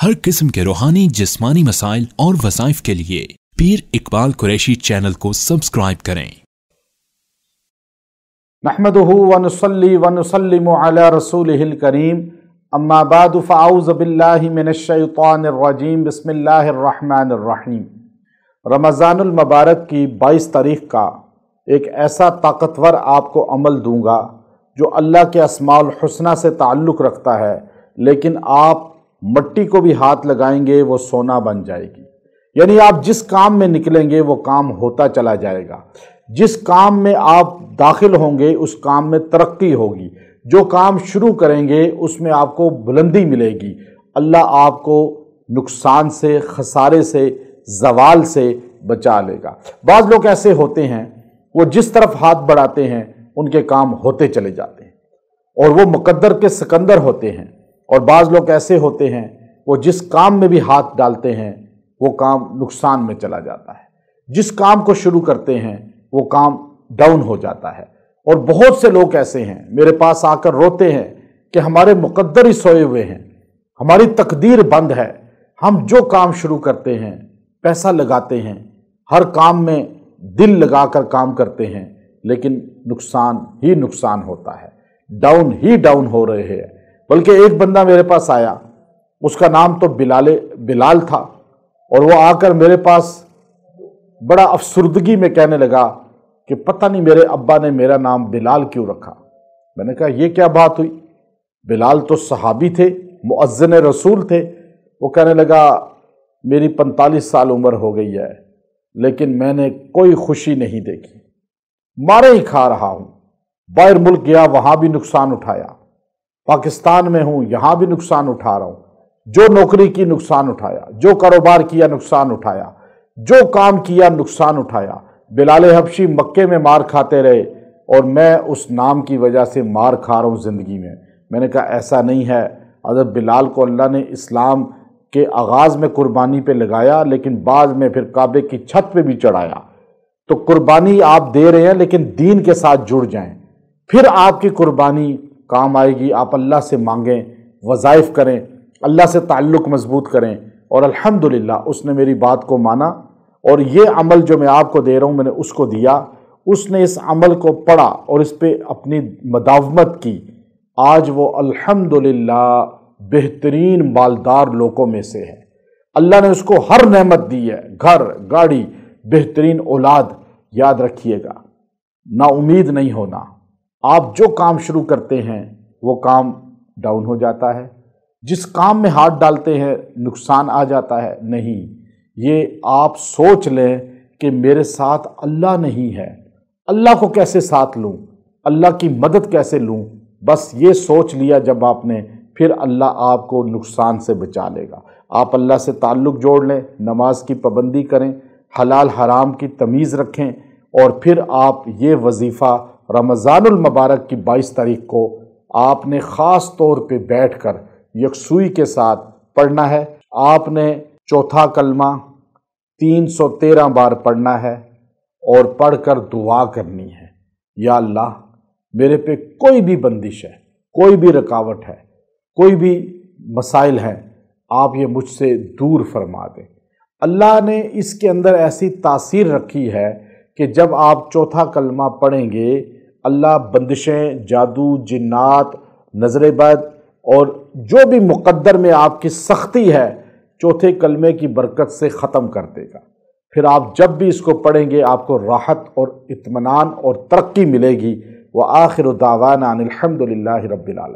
हर किस्म के रूहानी जिस्मानी मसाइल और वज़ाइफ के लिए पीर इकबाल कुरैशी चैनल को सब्सक्राइब करें। नहमदुहु व नुसल्ली व नुसल्लिमु अला रसूलिहिल करीम, अम्मा बाद फ़अऊज़ु बिल्लाहि मिनश शैतानिर रजीम, बिस्मिल्लाहिर रहमानिर रहीम। रमज़ानुल मुबारक की 22 तारीख़ का एक ऐसा ताकतवर आपको अमल दूंगा जो अल्लाह के अस्माउल हुस्ना से ताल्लुक़ रखता है, लेकिन आप मट्टी को भी हाथ लगाएंगे वो सोना बन जाएगी। यानी आप जिस काम में निकलेंगे वो काम होता चला जाएगा। जिस काम में आप दाखिल होंगे उस काम में तरक्की होगी। जो काम शुरू करेंगे उसमें आपको बुलंदी मिलेगी। अल्लाह आपको नुकसान से, खसारे से, ज़वाल से बचा लेगा। बाज़ लोग ऐसे होते हैं, वो जिस तरफ हाथ बढ़ाते हैं उनके काम होते चले जाते हैं और वो मुकद्दर के सिकंदर होते हैं। और बाज़ लोग ऐसे होते हैं, वो जिस काम में भी हाथ डालते हैं वो काम नुकसान में चला जाता है। जिस काम को शुरू करते हैं वो काम डाउन हो जाता है। और बहुत से लोग ऐसे हैं, मेरे पास आकर रोते हैं कि हमारे मुकद्दर ही सोए हुए हैं, हमारी तकदीर बंद है। हम जो काम शुरू करते हैं, पैसा लगाते हैं, हर काम में दिल लगाकर काम करते हैं, लेकिन नुकसान ही नुकसान होता है, डाउन ही डाउन हो रहे हैं। बल्कि एक बंदा मेरे पास आया, उसका नाम तो बिलाल था, और वो आकर मेरे पास बड़ा अफसुर्दगी में कहने लगा कि पता नहीं मेरे अब्बा ने मेरा नाम बिलाल क्यों रखा। मैंने कहा ये क्या बात हुई, बिलाल तो सहाबी थे, मुअज्जिन रसूल थे। वो कहने लगा मेरी 45 साल उम्र हो गई है, लेकिन मैंने कोई खुशी नहीं देखी, मारे ही खा रहा हूँ। बाहर मुल्क गया, वहाँ भी नुकसान उठाया, पाकिस्तान में हूँ, यहाँ भी नुकसान उठा रहा हूँ। जो नौकरी की नुकसान उठाया, जो कारोबार किया नुकसान उठाया, जो काम किया नुकसान उठाया। बिलाल हबशी मक्के में मार खाते रहे और मैं उस नाम की वजह से मार खा रहा हूँ ज़िंदगी में। मैंने कहा ऐसा नहीं है। हज़रत बिलाल को अल्लाह ने इस्लाम के आगाज़ में कुर्बानी पे लगाया, लेकिन बाद में फिर काबे की छत पे भी चढ़ाया। तो कुर्बानी आप दे रहे हैं, लेकिन दीन के साथ जुड़ जाएं, फिर आपकी कुर्बानी काम आएगी। आप अल्लाह से मांगें, वज़ाइफ करें, अल्लाह से ताल्लुक़ मजबूत करें। और अल्हम्दुलिल्लाह उसने मेरी बात को माना, और ये अमल जो मैं आपको दे रहा हूँ मैंने उसको दिया। उसने इस अमल को पढ़ा और इस पे अपनी मदावमत की। आज वो अल्हम्दुलिल्लाह बेहतरीन मालदार लोगों में से है। अल्लाह ने उसको हर नेमत दी है, घर, गाड़ी, बेहतरीन औलाद। याद रखिएगा, ना उम्मीद नहीं होना। आप जो काम शुरू करते हैं वो काम डाउन हो जाता है। जिस काम में हाथ डालते हैं नुकसान आ जाता है। नहीं, ये आप सोच लें कि मेरे साथ अल्लाह नहीं है, अल्लाह को कैसे साथ लूँ, अल्लाह की मदद कैसे लूँ। बस ये सोच लिया जब आपने, फिर अल्लाह आपको नुकसान से बचा लेगा। आप अल्लाह से ताल्लुक़ जोड़ लें, नमाज की पाबंदी करें, हलाल हराम की तमीज़ रखें, और फिर आप ये वजीफ़ा रमज़ानुल मुबारक की 22 तारीख़ को आपने ख़ास तौर पे बैठकर यकसुई के साथ पढ़ना है। आपने चौथा कलमा 313 बार पढ़ना है और पढ़कर दुआ करनी है, या अल्लाह मेरे पे कोई भी बंदिश है, कोई भी रुकावट है, कोई भी मसाइल हैं, आप ये मुझसे दूर फरमा दें। अल्लाह ने इसके अंदर ऐसी तासीर रखी है कि जब आप चौथा कलमा पढ़ेंगे, अल्लाह बंदिशें, जादू, जिन्नात, नज़र बद और जो भी मुक़द्दर में आपकी सख्ती है चौथे कलमे की बरकत से ख़त्म कर देगा। फिर आप जब भी इसको पढ़ेंगे आपको राहत और इत्मीनान और तरक्की मिलेगी। व आखिरु दावाना अनिल हम्दुलिल्लाहि रब्बिल आलमीन।